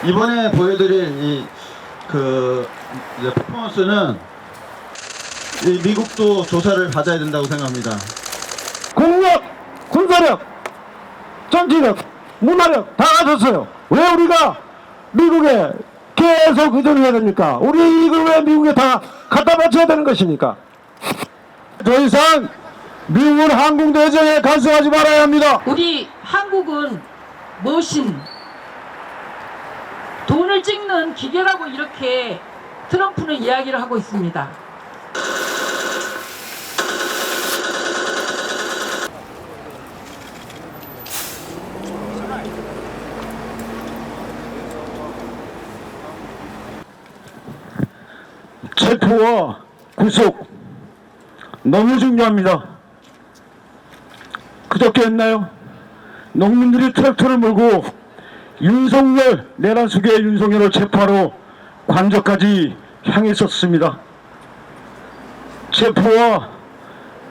이번에 보여드릴 이제 퍼포먼스는 미국도 조사를 받아야 된다고 생각합니다. 국력, 군사력, 정치력, 문화력 다 가졌어요. 왜 우리가 미국에 계속 의존을 해야 됩니까? 우리 이걸 왜 미국에 다 갖다 바쳐야 되는 것입니까? 더 이상 미국은 한국 내정에 간섭하지 말아야 합니다. 우리 한국은 머신, 돈을 찍는 기계라고 이렇게 트럼프는 이야기를 하고 있습니다. 체포와 구속 너무 중요합니다. 그저께 했나요? 농민들이 트랙터를 몰고 윤석열, 내란숙의 윤석열을 체포하러 관저까지 향했었습니다. 체포와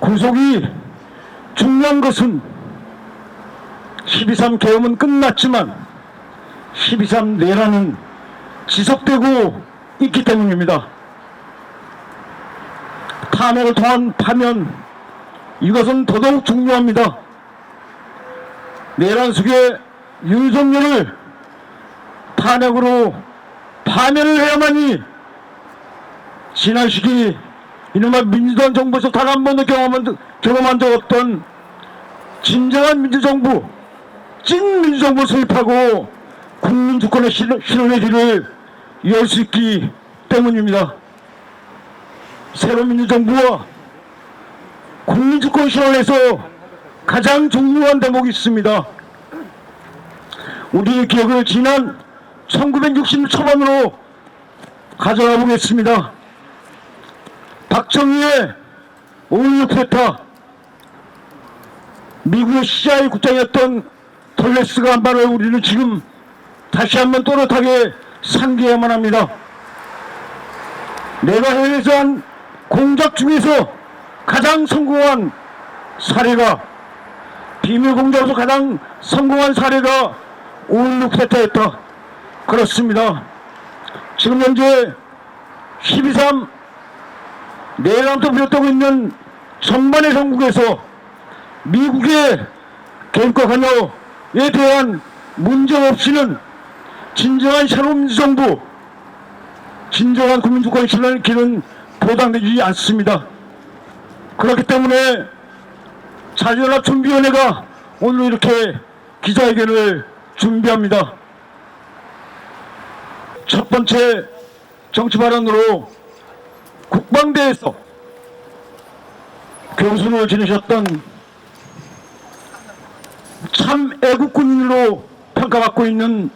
구속이 중요한 것은 12.3 계엄은 끝났지만 12.3 내란은 지속되고 있기 때문입니다. 탄핵을 통한 파면, 이것은 더더욱 중요합니다. 내란숙의 윤석열을 탄핵으로 파면을 해야만이 지난 시기 이놈의 민주당 정부에서 단 한 번도 경험한 적 없던 진정한 민주정부, 찐 민주정부를 수립하고 국민주권의 실현의 길을 열 수 있기 때문입니다. 새로운 민주정부와 국민주권 실현에서 가장 중요한 대목이 있습니다. 우리의 기억을 지난 1960년 초반으로 가져가 보겠습니다. 박정희의 5.16 쿠데타, 미국의 CIA 국장이었던 덜레스가 한 발을 우리는 지금 다시 한번 또렷하게 상기해야만 합니다. 내가 해외에서 한 공작 중에서 가장 성공한 사례가, 비밀 공작으로서 가장 성공한 사례가 5.16 쿠데타였다. 그렇습니다. 지금 현재 12.3 내란부터 비롯되고 있는 전반의 전국에서 미국의 개입과 관여에 대한 문제 없이는 진정한 새로운 민주정부, 진정한 국민주권의 실현의 길은 보장되지 않습니다. 그렇기 때문에 자유연합준비위원회가 오늘 이렇게 기자회견을 준비합니다. 첫 번째 정치 발언으로 국방대에서 교수를 지내셨던 참 애국군인으로 평가받고 있는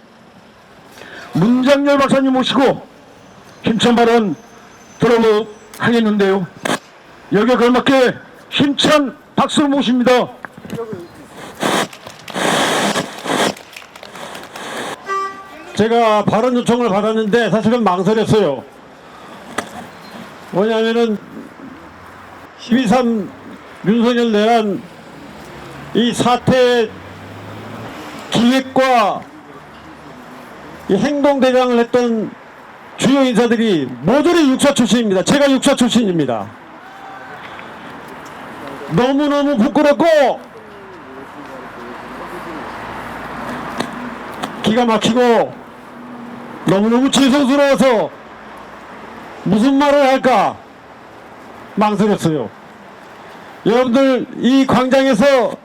문장열 박사님 모시고 힘찬 발언 들어보도록 하겠는데요. 여기에 걸맞게 힘찬 박수를 모십니다. 제가 발언 요청을 받았는데 사실은 망설였어요. 뭐냐면은 12.3 윤석열 내란 이 사태 기획과 이 행동대장을 했던 주요 인사들이 모조리 육사 출신입니다. 제가 육사 출신입니다. 너무너무 부끄럽고 기가 막히고 너무너무 죄송스러워서 무슨 말을 할까 망설였어요. 여러분들 이 광장에서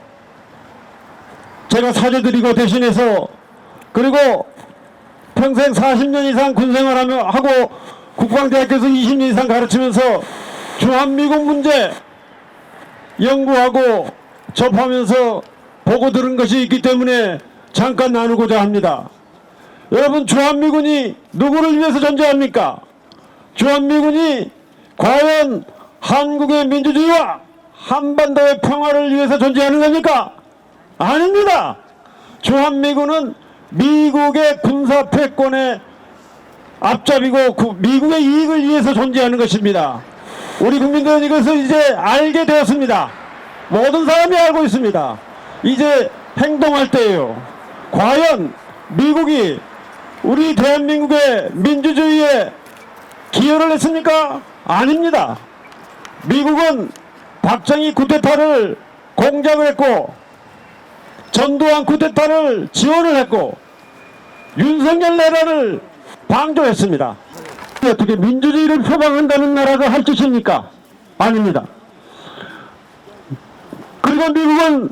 제가 사죄드리고 대신해서, 그리고 평생 40년 이상 군생활하며 하고 국방대학교에서 20년 이상 가르치면서 주한미군 문제 연구하고 접하면서 보고 들은 것이 있기 때문에 잠깐 나누고자 합니다. 여러분, 주한미군이 누구를 위해서 존재합니까? 주한미군이 과연 한국의 민주주의와 한반도의 평화를 위해서 존재하는 겁니까? 아닙니다. 주한미군은 미국의 군사 패권의 앞잡이고 미국의 이익을 위해서 존재하는 것입니다. 우리 국민들은 이것을 이제 알게 되었습니다. 모든 사람이 알고 있습니다. 이제 행동할 때예요. 과연 미국이 우리 대한민국의 민주주의에 기여를 했습니까? 아닙니다. 미국은 박정희 쿠데타를 공작을 했고 전두환 쿠데타를 지원을 했고 윤석열 내란을 방조했습니다. 어떻게 민주주의를 표방한다는 나라가 할 짓입니까? 아닙니다. 그리고 미국은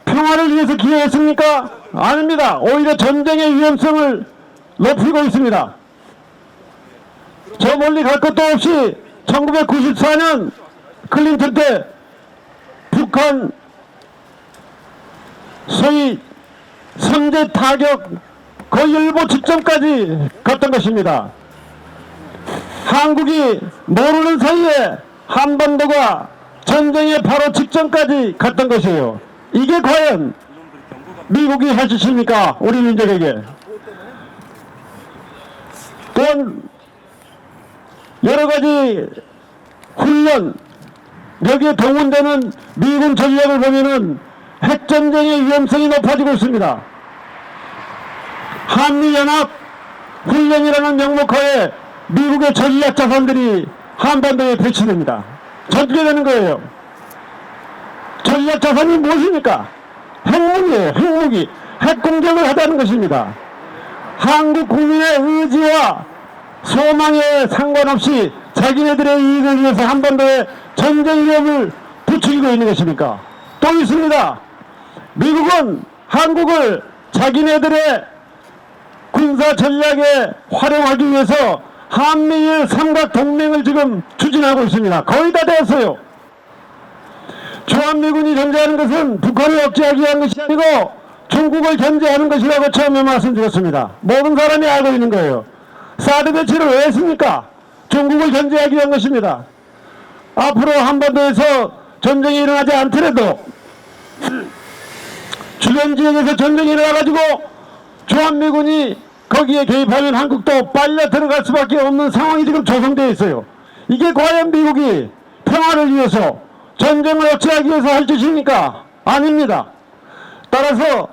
평화를 위해서 기여했습니까? 아닙니다. 오히려 전쟁의 위험성을 높이고 있습니다. 저 멀리 갈 것도 없이 1994년 클린턴 때 북한 소위 선제 타격 거일보 직전까지 갔던 것입니다. 한국이 모르는 사이에 한반도가 전쟁의 바로 직전까지 갔던 것이에요. 이게 과연 미국이 할 짓입니까? 우리 민족에게. 또한 여러 가지 훈련, 여기에 동원되는 미군 전력을 보면은 핵전쟁의 위험성이 높아지고 있습니다. 한미연합 훈련이라는 명목하에 미국의 전략 자산들이 한반도에 배치됩니다. 전개되는 거예요. 전략 자산이 무엇입니까? 핵무기예요. 핵무기. 핵공격을 하자는 것입니다. 한국 국민의 의지와 소망에 상관없이 자기네들의 이익을 위해서 한반도에 전쟁 위협을 부추기고 있는 것입니까? 또 있습니다. 미국은 한국을 자기네들의 군사 전략에 활용하기 위해서 한미일 삼각 동맹을 지금 추진하고 있습니다. 거의 다 되었어요. 주한미군이 견제하는 것은 북한을 억제하기 위한 것이 아니고 중국을 견제하는 것이라고 처음에 말씀드렸습니다. 모든 사람이 알고 있는 거예요. 사드 배치를 왜 했습니까? 중국을 견제하기 위한 것입니다. 앞으로 한반도에서 전쟁이 일어나지 않더라도 주변 지역에서 전쟁이 일어나가지고 주한미군이 거기에 개입하면 한국도 빨려 들어갈 수밖에 없는 상황이 지금 조성되어 있어요. 이게 과연 미국이 평화를 위해서 전쟁을 억제하기 위해서 할 짓입니까? 아닙니다. 따라서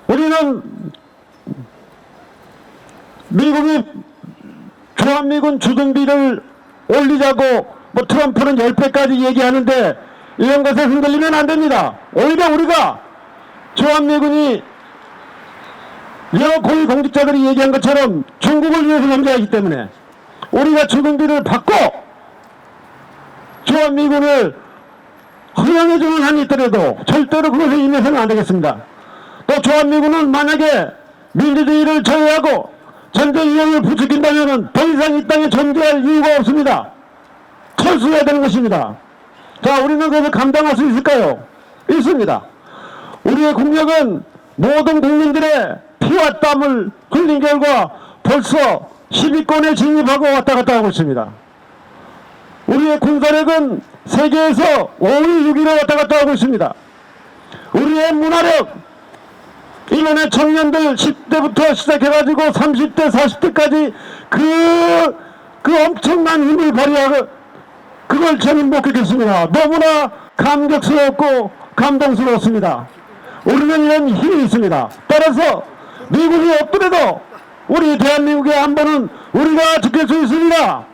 우리는 미국이 주한미군 주둔비를 올리자고 뭐 트럼프는 10배까지 얘기하는데 이런 것에 흔들리면 안 됩니다. 오히려 우리가 주한미군이 여러 고위 공직자들이 얘기한 것처럼 중국을 위해서 경제하기 때문에 우리가 주둔비를 받고 주한미군을 허용해주는 한이 있더라도 절대로 그것에 임해서는 안 되겠습니다. 또 주한미군은 만약에 민주주의를 저해하고 전쟁 위험을 부추긴다면 더 이상 이 땅에 존재할 이유가 없습니다. 철수해야 되는 것입니다. 자, 우리는 그것을 감당할 수 있을까요? 있습니다. 우리의 국력은 모든 국민들의 피와 땀을 흘린 결과 벌써 10위권에 진입하고 왔다 갔다 하고 있습니다. 우리의 군사력은 세계에서 5위, 6위로 왔다 갔다 하고 있습니다. 우리의 문화력, 이번에 청년들 10대부터 시작해가지고 30대, 40대까지 그 엄청난 힘을 발휘하고 그걸 저는 목격했습니다. 너무나 감격스럽고 감동스러웠습니다. 우리는 이런 힘이 있습니다. 따라서 미국이 없더라도 우리 대한민국의 안보는 우리가 지킬 수 있습니다.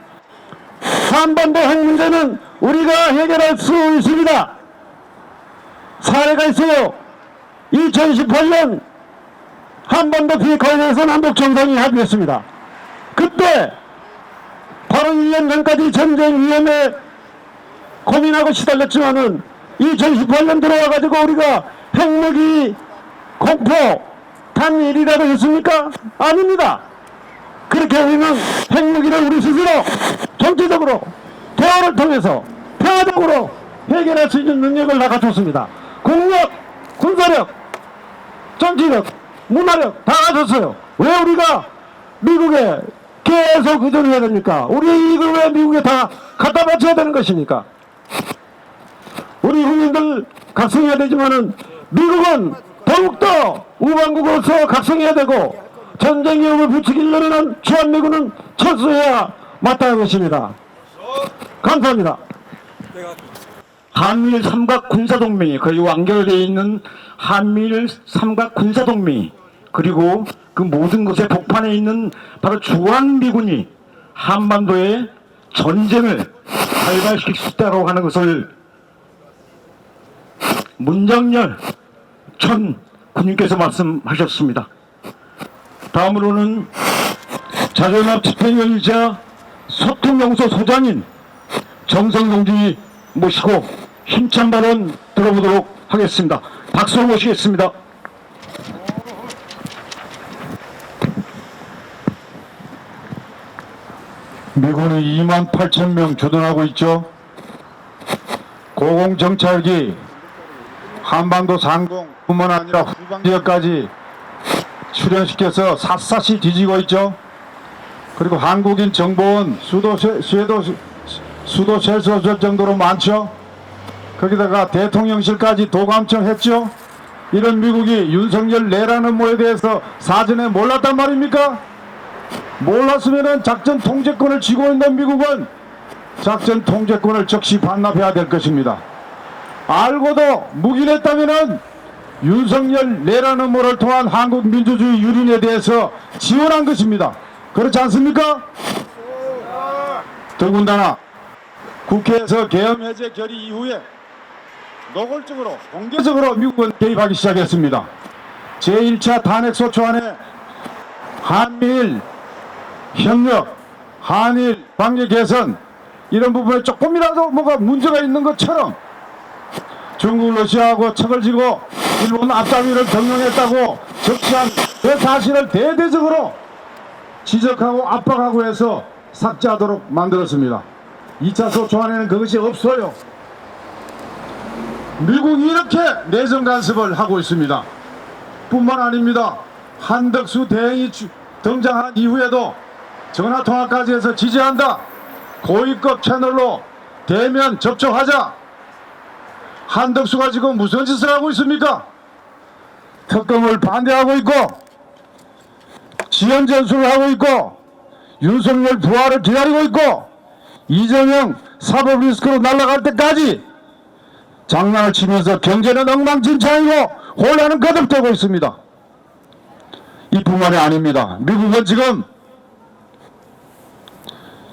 한반도 핵 문제는 우리가 해결할 수 있습니다. 사례가 있어요. 2018년 한반도 비핵화에서 남북 정상이 합의했습니다. 그때 바로 1년 전까지 전쟁 위험에 고민하고 시달렸지만은 2018년 들어와가지고 우리가 핵무기 공포 단 1이라도 했습니까? 아닙니다. 그렇게 우리는 핵무기를 우리 스스로 정치적으로 대화를 통해서 평화적으로 해결할 수 있는 능력을 다 갖췄습니다. 국력, 군사력, 정치력, 문화력 다 갖췄어요. 왜 우리가 미국에 계속 의존해야 됩니까? 우리의 이익을 왜 미국에 다 갖다 바쳐야 되는 것입니까? 우리 국민들 각성해야 되지만은 미국은 더욱더 우방국으로서 각성해야 되고 전쟁 위협을 부추기려는 주한미군은 철수해야 마땅한 것입니다. 감사합니다. 한미일 삼각 군사동맹이 거의 완결되어 있는 한미일 삼각 군사동맹이 그리고 그 모든 것의 복판에 있는 바로 주한미군이 한반도의 전쟁을 발발시킬 수 있다고 하는 것을 문정열 전 군인께서 말씀하셨습니다. 다음으로는 자주연합 집행위원이자 소통연구소 소장인 정성 동지 모시고 힘찬 발언 들어보도록 하겠습니다. 박수로 모시겠습니다. 미군이 28,000명 주둔하고 있죠. 고공정찰기 한반도 상공뿐만 아니라 후방 지역까지 출현시켜서 샅샅이 뒤지고 있죠. 그리고 한국인 정보원 수도 셀수 정도로 많죠. 거기다가 대통령실까지 도감청했죠. 이런 미국이 윤석열 내라는 뭐에 대해서 사전에 몰랐단 말입니까? 몰랐으면은 작전 통제권을 쥐고 있는 미국은 작전 통제권을 즉시 반납해야 될 것입니다. 알고도 묵인했다면은 윤석열 내라는 뭐를 통한 한국 민주주의 유린에 대해서 지원한 것입니다. 그렇지 않습니까? 더군다나 국회에서 계엄 해제 결의 이후에 노골적으로 공개적으로 미국은 개입하기 시작했습니다. 제1차 탄핵소추안에 한미일 협력, 한일 관계 개선 이런 부분에 조금이라도 뭐가 문제가 있는 것처럼 중국, 러시아하고 척을 지고 일본 앞다리를 경영했다고 적시한 그 사실을 대대적으로 지적하고 압박하고 해서 삭제하도록 만들었습니다. 2차 소추안에는 그것이 없어요. 미국이 이렇게 내정 간섭을 하고 있습니다. 뿐만 아닙니다. 한덕수 대행이 등장한 이후에도 전화통화까지 해서 지지한다. 고위급 채널로 대면 접촉하자. 한덕수가 지금 무슨 짓을 하고 있습니까? 특검을 반대하고 있고 지연 전술을 하고 있고 윤석열 부활을 기다리고 있고 이재명 사법 리스크로 날아갈 때까지 장난을 치면서 경제는 엉망진창이고 혼란은 거듭되고 있습니다. 이뿐만이 아닙니다. 미국은 지금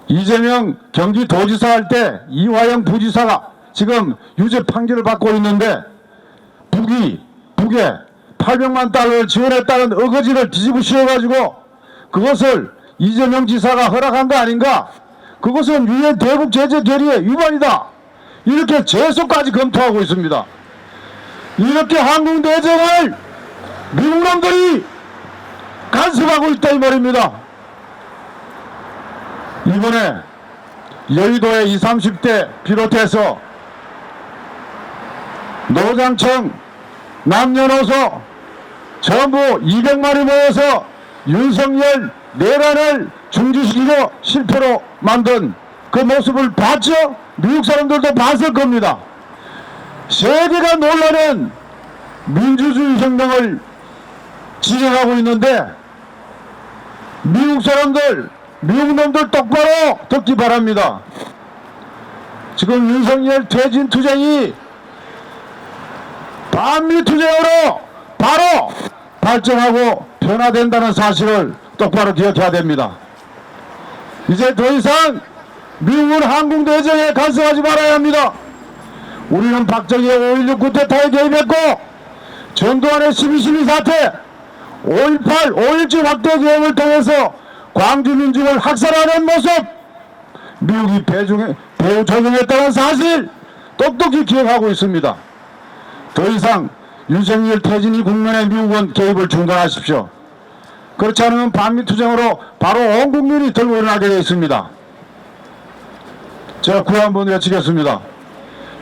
이재명 경기도지사 할 때 이화영 부지사가 지금 유죄 판결을 받고 있는데 북에 800만 달러를 지원했다는 어거지를 뒤집어 씌워가지고 그것을 이재명 지사가 허락한 거 아닌가? 그것은 유엔 대북 제재 결의의 위반이다. 이렇게 재소까지 검토하고 있습니다. 이렇게 한국 내정을 미국 놈들이 간섭하고 있다 이 말입니다. 이번에 여의도의 20, 30대 비롯해서 노장청, 남녀노소 전부 200만이 모여서 윤석열 내란을 중지시키고 실패로 만든 그 모습을 봤죠? 미국 사람들도 봤을 겁니다. 세계가 놀라는 민주주의 혁명을 진행하고 있는데 미국 사람들, 미국 놈들 똑바로 듣기 바랍니다. 지금 윤석열 퇴진 투쟁이 반미 투쟁으로 바로 발전하고 변화된다는 사실을 똑바로 기억해야 됩니다. 이제 더 이상 미국은 한국 내정에 간섭하지 말아야 합니다. 우리는 박정희의 5.16 쿠데타에 개입했고 전두환의 12.12 사태 5.18, 5.17 확대 계획을 통해서 광주민중을 학살하는 모습 미국이 배후 적용했다는 사실 똑똑히 기억하고 있습니다. 더 이상 윤석열 퇴진이 국면에 미국은 개입을 중단하십시오. 그렇지 않으면 반미투쟁으로 바로 온 국민이 들고 일어나게 되어 있습니다. 제가 구호 한번 외치겠습니다.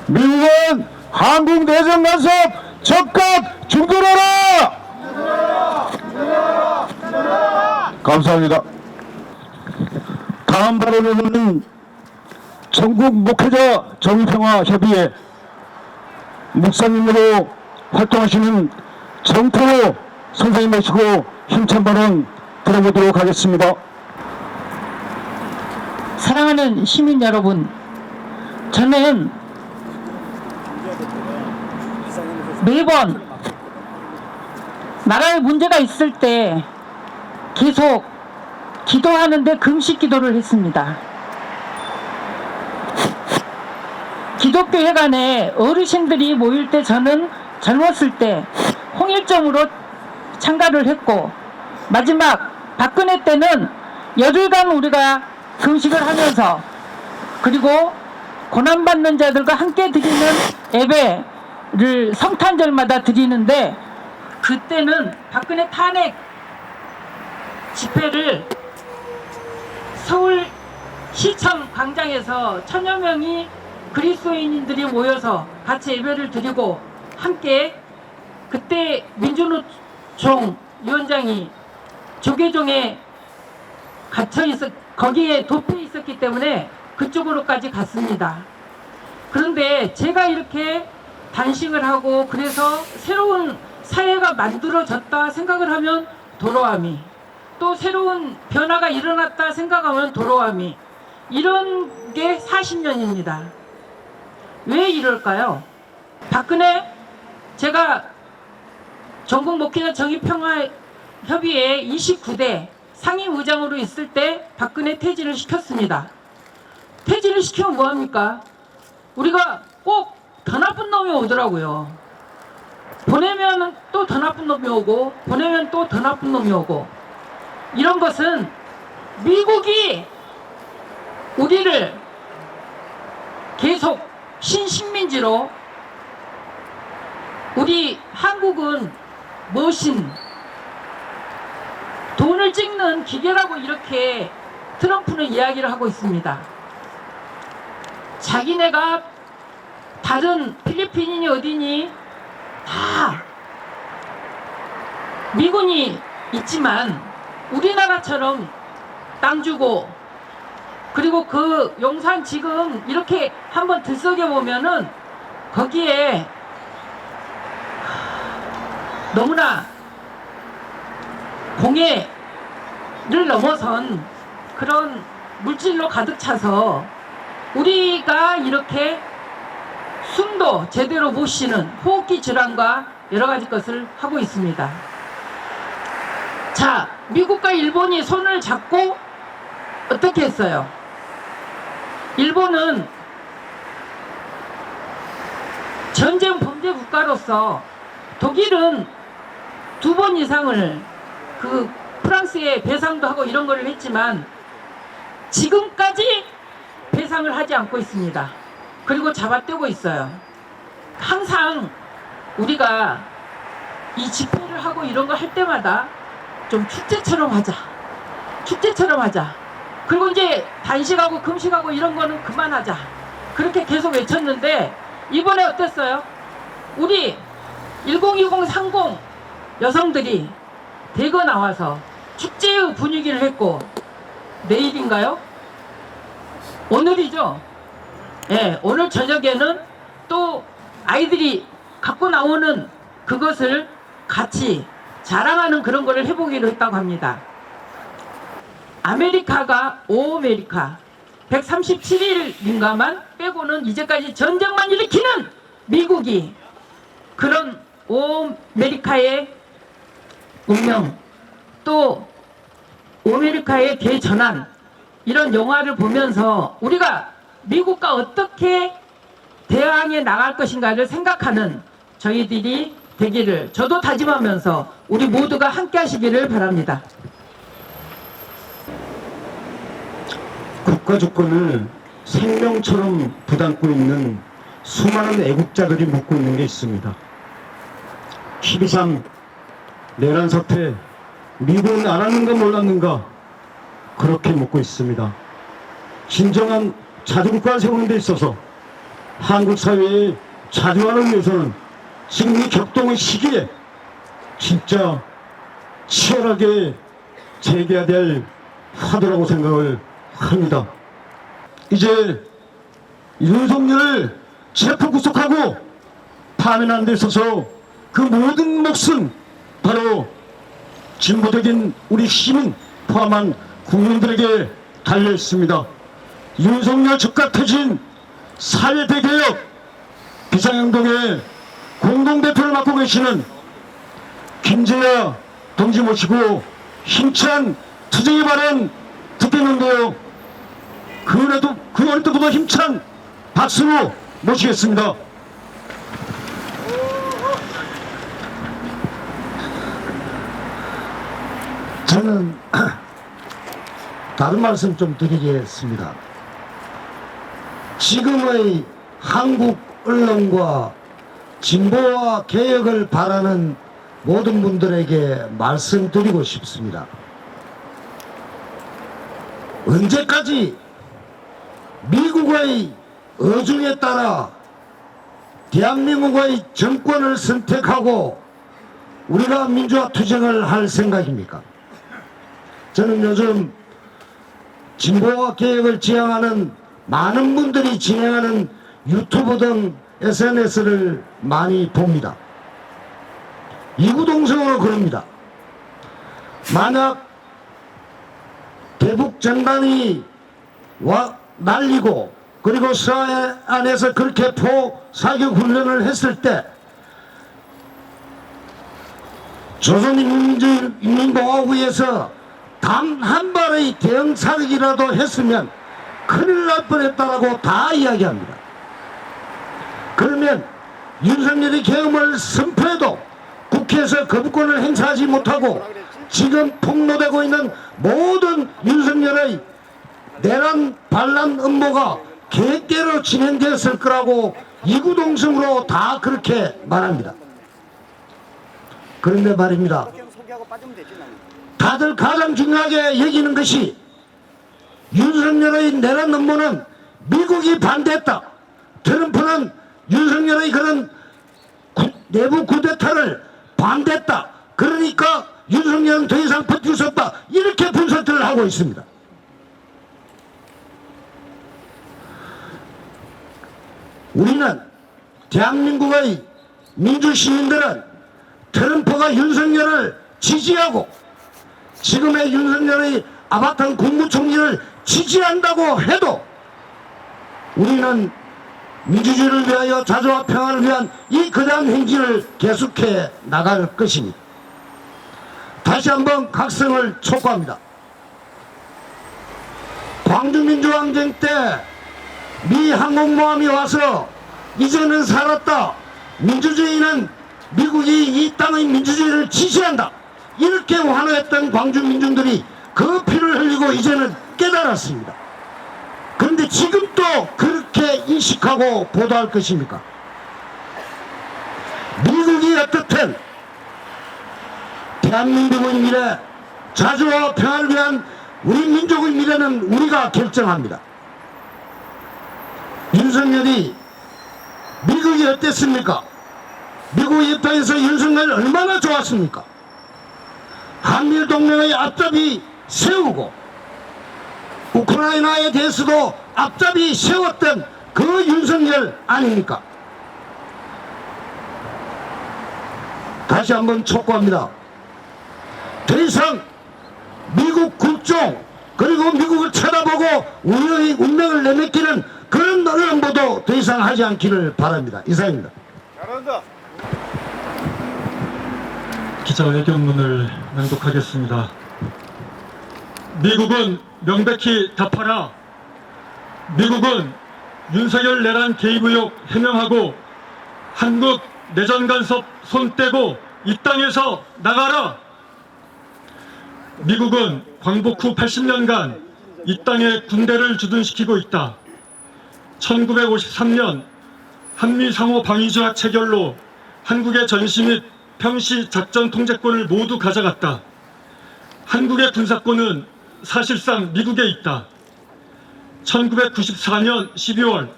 미국은 한국 내정 간섭 적극 중단하라! 감사합니다. 다음 발언은 전국 목회자 정의평화협의회 목사님으로 활동하시는 정태호 선생님 모시고 힘찬 발언 들어보도록 하겠습니다. 사랑하는 시민 여러분, 저는 매번 나라에 문제가 있을 때 계속 기도하는데 금식 기도를 했습니다. 기독교회관에 어르신들이 모일 때 저는 젊었을 때 홍일점으로 참가를 했고, 마지막 박근혜 때는 열흘간 우리가 금식을 하면서, 그리고 고난받는 자들과 함께 드리는 예배를 성탄절마다 드리는데, 그때는 박근혜 탄핵 집회를 서울시청 광장에서 1000여 명이 그리스도인들이 모여서 같이 예배를 드리고, 함께 그때 민주노총 위원장이 조계종에 갇혀 거기에 도피해 있었기 때문에 그쪽으로까지 갔습니다. 그런데 제가 이렇게 단식을 하고 그래서 새로운 사회가 만들어졌다 생각을 하면 도로함이, 또 새로운 변화가 일어났다 생각하면 도로함이, 이런 게 40년입니다. 왜 이럴까요? 박근혜, 제가 전국 목회자 정의평화협의회 29대 상임의장으로 있을 때 박근혜 퇴진을 시켰습니다. 퇴진을 시키면 뭐합니까? 우리가 꼭 더 나쁜 놈이 오더라고요. 보내면 또 더 나쁜 놈이 오고, 보내면 또 더 나쁜 놈이 오고, 이런 것은 미국이 우리를 계속 신식민지로, 우리 한국은 머신, 돈을 찍는 기계라고 이렇게 트럼프는 이야기를 하고 있습니다. 자기네가 다른 필리핀이니 어디니 다 미군이 있지만 우리나라처럼 땅 주고, 그리고 그 용산 지금 이렇게 한번 들썩여 보면은 거기에 너무나 공해를 넘어선 그런 물질로 가득 차서 우리가 이렇게 숨도 제대로 못 쉬는 호흡기 질환과 여러 가지 것을 하고 있습니다. 자, 미국과 일본이 손을 잡고 어떻게 했어요? 일본은 전쟁 범죄 국가로서, 독일은 2번 이상을 그 프랑스에 배상도 하고 이런 거를 했지만 지금까지 배상을 하지 않고 있습니다. 그리고 잡아떼고 있어요. 항상 우리가 이 집회를 하고 이런 거 할 때마다 좀 축제처럼 하자, 축제처럼 하자, 그리고 이제 단식하고 금식하고 이런 거는 그만하자, 그렇게 계속 외쳤는데 이번에 어땠어요? 우리 1020, 30 여성들이 대거 나와서 축제의 분위기를 했고, 내일인가요? 오늘이죠? 예, 오늘 저녁에는 또 아이들이 갖고 나오는 그것을 같이 자랑하는 그런 거를 해보기로 했다고 합니다. 아메리카가 오메리카 137일인가만 빼고는 이제까지 전쟁만 일으키는 미국이 그런 오메리카의 운명, 또 오메리카의 대전환, 이런 영화를 보면서 우리가 미국과 어떻게 대항해 나갈 것인가를 생각하는 저희들이 되기를 저도 다짐하면서 우리 모두가 함께 하시기를 바랍니다. 국가 주권을 생명처럼 부담고 있는 수많은 애국자들이 묻고 있는 게 있습니다. 12.3 내란 사태, 미국은 알았는가 몰랐는가, 그렇게 묻고 있습니다. 진정한 자주국가를 세우는 데 있어서 한국 사회의 자주화를 위해서는 지금 이 격동의 시기에 진짜 치열하게 재개해야 될 화두라고 생각을 합니다. 이제 윤석열을 체포 구속하고 파면하는 데 있어서 그 모든 몫은 바로 진보적인 우리 시민 포함한 국민들에게 달려 있습니다. 윤석열 즉각 퇴진, 사회대개혁, 비상행동의 공동대표를 맡고 계시는 김재야 동지 모시고 힘찬 투쟁의 발언 듣겠는데요. 그 어느 때보다 힘찬 박수로 모시겠습니다. 저는 다른 말씀 좀 드리겠습니다. 지금의 한국 언론과 진보와 개혁을 바라는 모든 분들에게 말씀드리고 싶습니다. 언제까지 미국의 어중에 따라 대한민국의 정권을 선택하고 우리가 민주화 투쟁을 할 생각입니까? 저는 요즘 진보와 개혁을 지향하는 많은 분들이 진행하는 유튜브 등 SNS를 많이 봅니다. 이구동성으로 그럽니다. 만약 대북 전단이 날리고 그리고 서해안에서 그렇게 포사격 훈련을 했을 때 조선인민공화국에서 단 한 발의 대응 사격이라도 했으면 큰일 날 뻔했다라고 다 이야기합니다. 그러면 윤석열이 계엄을 선포해도 국회에서 거부권을 행사하지 못하고 지금 폭로되고 있는 모든 윤석열의 내란 반란 음모가 계획대로 진행되었을 거라고 이구동성으로 다 그렇게 말합니다. 그런데 말입니다. 다들 가장 중요하게 여기는 것이 윤석열의 내란 음모는 미국이 반대했다. 트럼프는 윤석열의 그런 내부 쿠데타를 반대했다. 그러니까 윤석열은 더 이상 버틸 수 없다. 이렇게 분석들을 하고 있습니다. 우리는 대한민국의 민주시민들은 트럼프가 윤석열을 지지하고 지금의 윤석열의 아바탄 국무총리를 지지한다고 해도 우리는 민주주의를 위하여 자주와 평화를 위한 이 거대한 행진을 계속해 나갈 것입니다. 다시 한번 각성을 촉구합니다. 광주민주항쟁 때 미 항공모함이 와서 이제는 살았다. 민주주의는 미국이 이 땅의 민주주의를 지지한다. 이렇게 환호했던 광주 민중들이 그 피를 흘리고 이제는 깨달았습니다. 그런데 지금도 그렇게 인식하고 보도할 것입니까? 미국이 어떻든 대한민국의 미래, 자주와 평화를 위한 우리 민족의 미래는 우리가 결정합니다. 윤석열이 미국이 어땠습니까? 미국 입장에서 윤석열 얼마나 좋았습니까? 한미일 동맹의 앞잡이 세우고 우크라이나에 대해서도 앞잡이 세웠던 그 윤석열 아닙니까? 다시 한번 촉구합니다. 더 이상 미국 국정 그리고 미국을 쳐다보고 우리의 운명을 내맡기는 그런 언론보도 더 이상 하지 않기를 바랍니다. 이상입니다. 잘한다. 기자회견문을 낭독하겠습니다. 미국은 명백히 답하라. 미국은 윤석열 내란 개입 의혹 해명하고 한국 내전 간섭 손 떼고 이 땅에서 나가라. 미국은 광복 후 80년간 이 땅에 군대를 주둔시키고 있다. 1953년 한미 상호 방위조약 체결로 한국의 전시 및 평시 작전 통제권을 모두 가져갔다. 한국의 군사권은 사실상 미국에 있다. 1994년 12월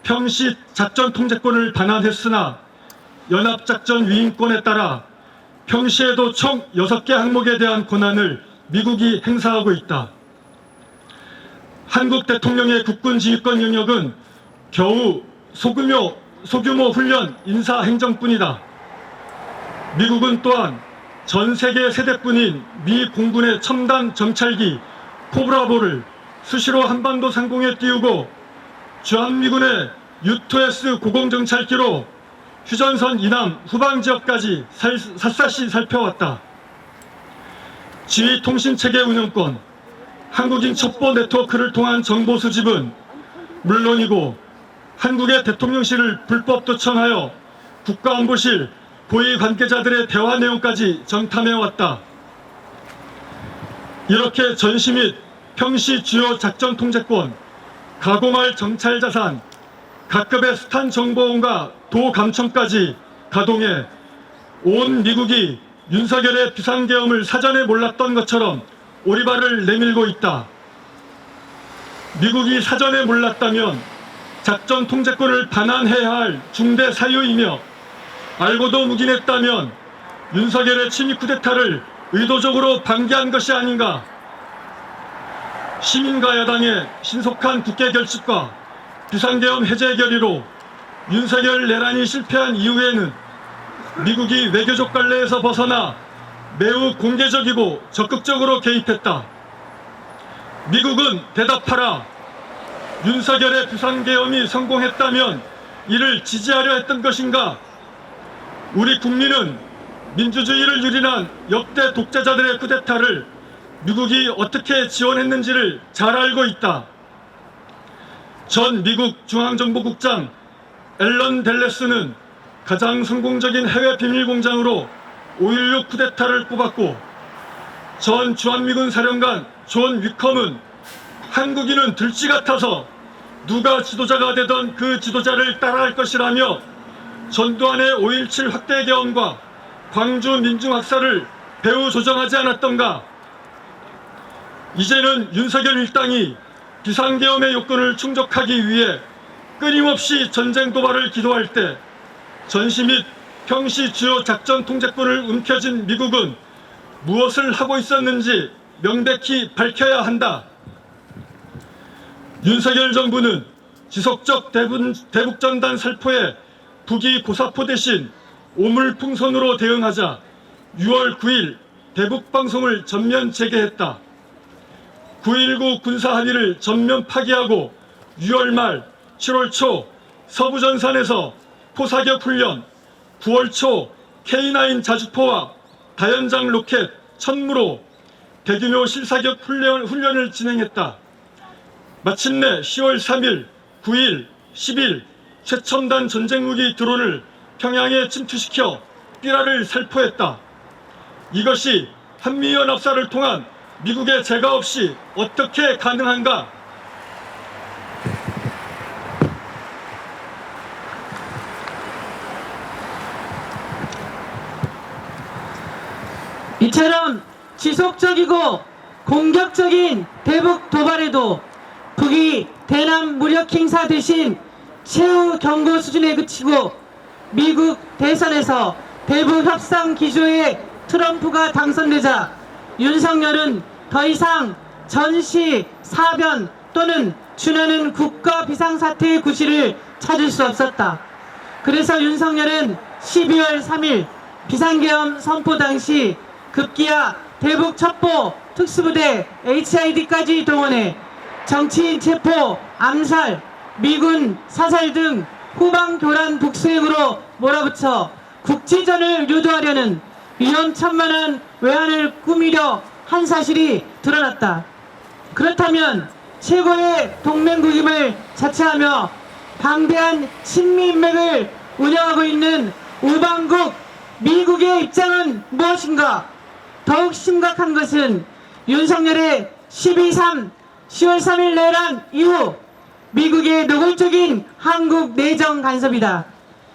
평시 작전 통제권을 반환했으나 연합작전 위임권에 따라 평시에도 총 6개 항목에 대한 권한을 미국이 행사하고 있다. 한국 대통령의 국군지휘권 영역은 겨우 소규모 훈련 인사행정뿐이다. 미국은 또한 전 세계 세대뿐인 미 공군의 첨단 정찰기 코브라보를 수시로 한반도 상공에 띄우고 주한미군의 U2S 고공정찰기로 휴전선 이남 후방 지역까지 샅샅이 살펴왔다. 지휘통신체계 운영권, 한국인 첩보 네트워크를 통한 정보 수집은 물론이고 한국의 대통령실을 불법 도청하여 국가안보실 고위 관계자들의 대화 내용까지 정탐해왔다. 이렇게 전시 및 평시 주요 작전 통제권, 가공할 정찰 자산, 각급의 스탄 정보원과 도 감청까지 가동해 온 미국이 윤석열의 비상계엄을 사전에 몰랐던 것처럼 오리발을 내밀고 있다. 미국이 사전에 몰랐다면 작전 통제권을 반환해야 할 중대 사유이며 알고도 묵인했다면 윤석열의 침입 쿠데타를 의도적으로 방기한 것이 아닌가. 시민과 야당의 신속한 국회 결집과 비상계엄 해제 결의로 윤석열 내란이 실패한 이후에는 미국이 외교적 관례에서 벗어나 매우 공개적이고 적극적으로 개입했다. 미국은 대답하라. 윤석열의 비상계엄이 성공했다면 이를 지지하려 했던 것인가? 우리 국민은 민주주의를 유린한 역대 독재자들의 쿠데타를 미국이 어떻게 지원했는지를 잘 알고 있다. 전 미국 중앙정보국장 앨런 델레스는 가장 성공적인 해외 비밀공장으로 5.16 쿠데타를 꼽았고, 전 주한미군 사령관 존 위컴은 한국인은 들쥐 같아서 누가 지도자가 되던 그 지도자를 따라할 것이라며 전두환의 5.17 확대 계엄과 광주 민중학살을 배후 조정하지 않았던가. 이제는 윤석열 일당이 비상계엄의 요건을 충족하기 위해 끊임없이 전쟁 도발을 기도할 때 전시 및 평시 주요 작전 통제권을 움켜쥔 미국은 무엇을 하고 있었는지 명백히 밝혀야 한다. 윤석열 정부는 지속적 대북전단 살포에 북이 고사포 대신 오물풍선으로 대응하자 6월 9일 대북방송을 전면 재개했다. 9.19 군사합의를 전면 파기하고 6월 말 7월 초 서부전선에서 포사격 훈련, 9월 초 K9 자주포와 다연장 로켓 천무로 대규모 실사격 훈련을 진행했다. 마침내 10월 3일, 9일, 10일 최첨단 전쟁무기 드론을 평양에 침투시켜 삐라를 살포했다. 이것이 한미연합사를 통한 미국의 제가 없이 어떻게 가능한가? 이처럼 지속적이고 공격적인 대북 도발에도 북이 대남 무력 행사 대신 최후 경고 수준에 그치고 미국 대선에서 대북 협상 기조에 트럼프가 당선되자 윤석열은 더 이상 전시, 사변 또는 준하는 국가 비상사태의 구실을 찾을 수 없었다. 그래서 윤석열은 12월 3일 비상계엄 선포 당시 급기야 대북 첩보 특수부대 HID까지 동원해 정치인 체포, 암살, 미군 사살 등 후방교란 북수행으로 몰아붙여 국지전을 유도하려는 위험천만한 외환을 꾸미려 한 사실이 드러났다. 그렇다면 최고의 동맹국임을 자처하며 방대한 친미인맥을 운영하고 있는 우방국 미국의 입장은 무엇인가? 더욱 심각한 것은 윤석열의 12.3 10월 3일 내란 이후 미국의 노골적인 한국 내정 간섭이다.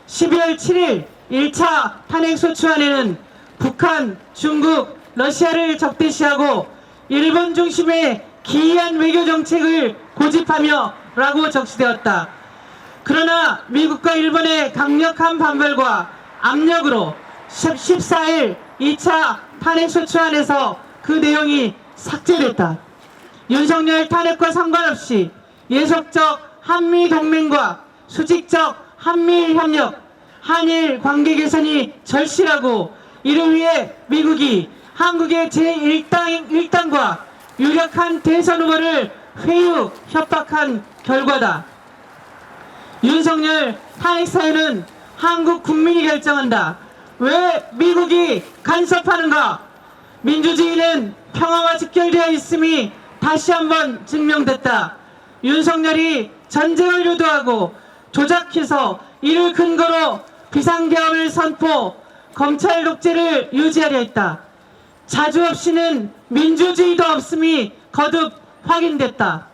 12월 7일 1차 탄핵소추안에는 북한, 중국, 러시아를 적대시하고 일본 중심의 기이한 외교정책을 고집하며 라고 적시되었다. 그러나 미국과 일본의 강력한 반발과 압력으로 14일 2차 탄핵소추안에서 그 내용이 삭제됐다. 윤석열 탄핵과 상관없이 예속적 한미동맹과 수직적 한미일협력, 한일 관계 개선이 절실하고 이를 위해 미국이 한국의 제1당과 유력한 대선 후보를 회유 협박한 결과다. 윤석열 탄핵 사유는 한국 국민이 결정한다. 왜 미국이 간섭하는가? 민주주의는 평화와 직결되어 있음이 다시 한번 증명됐다. 윤석열이 전쟁을 유도하고 조작해서 이를 근거로 비상계엄을 선포, 검찰 독재를 유지하려 했다. 자주 없이는 민주주의도 없음이 거듭 확인됐다.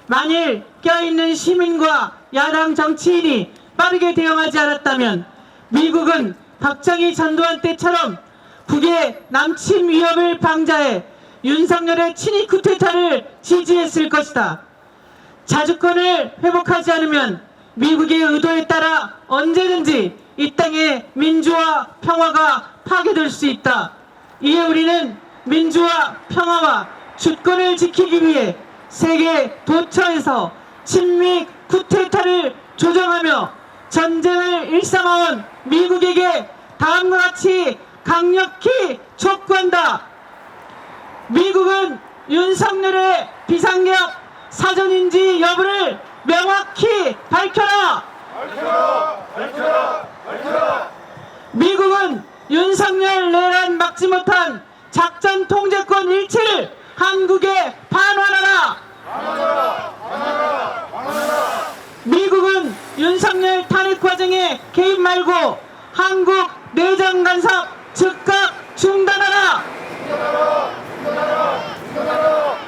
만일 껴있는 시민과 야당 정치인이 빠르게 대응하지 않았다면 미국은 박정희 전두환 때처럼 북의 남침 위협을 방자해 윤석열의 친위 쿠데타를 지지했을 것이다. 자주권을 회복하지 않으면 미국의 의도에 따라 언제든지 이 땅의 민주화 평화가 파괴될 수 있다. 이에 우리는 민주화 평화와 주권을 지키기 위해 세계 도처에서 친미 쿠데타를 조정하며 전쟁을 일삼아온 미국에게 다음과 같이 강력히 촉구한다. 미국은 윤석열의 비상계엄 사전인지 여부를 명확히 밝혀라. 미국은 윤석열 내란 막지 못한 작전 통제권 일체를 한국에 반환하라. 미국은 윤석열 탄핵 과정에 개입 말고 한국 내정 간섭 즉각 중단하라.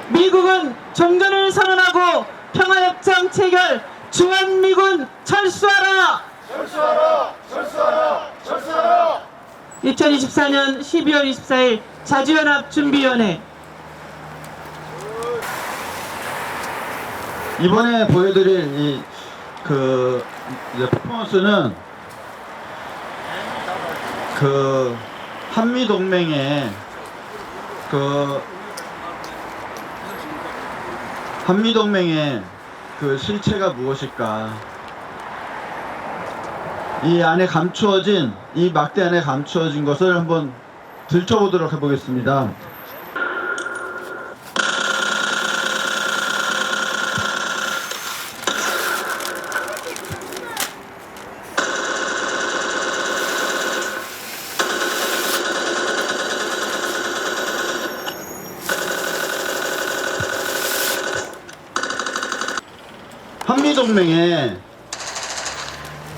미국은 종전을 선언하고 평화협정 체결, 주한미군 철수하라. 2024년 12월 24일 자주연합준비위원회. 이번에 보여드릴 이제 퍼포먼스는 한미동맹의 실체가 무엇일까? 이 막대 안에 감추어진 것을 한번 들춰보도록 해보겠습니다. 한미동맹의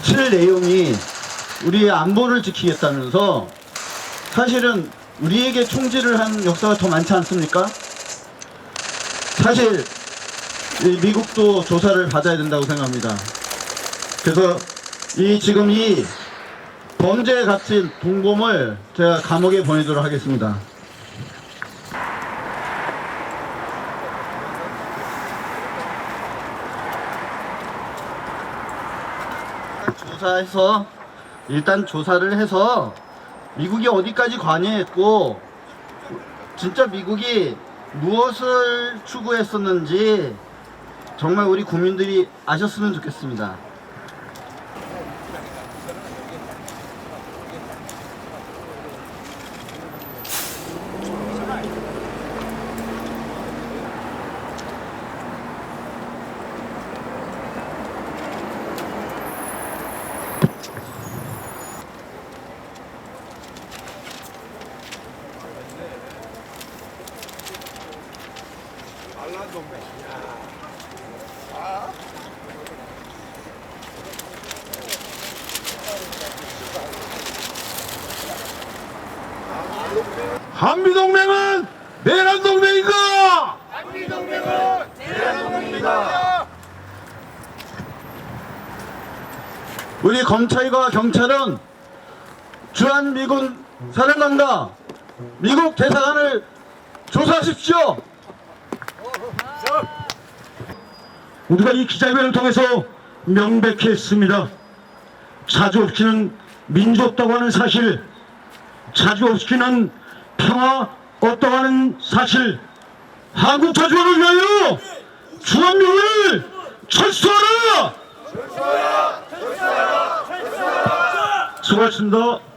실 내용이 우리의 안보를 지키겠다면서 사실은 우리에게 총질을 한 역사가 더 많지 않습니까? 사실 미국도 조사를 받아야 된다고 생각합니다. 그래서 지금 이 범죄에 갇힌 동범을 제가 감옥에 보내도록 하겠습니다. 일단 조사를 해서 미국이 어디까지 관여했고 진짜 미국이 무엇을 추구했었는지 정말 우리 국민들이 아셨으면 좋겠습니다. 한미동맹은 내란동맹인가? 우리 검찰과 경찰은 주한미군 사령관과 미국 대사관을 조사하십시오. 우리가 이 기자회견을 통해서 명백히 했습니다. 자주 없이는 민주 없다고 하는 사실, 자주 없이는 평화 없다고 하는 사실, 한국 자주를 위하여 주한미군을 철수하라! 수고하셨습니다.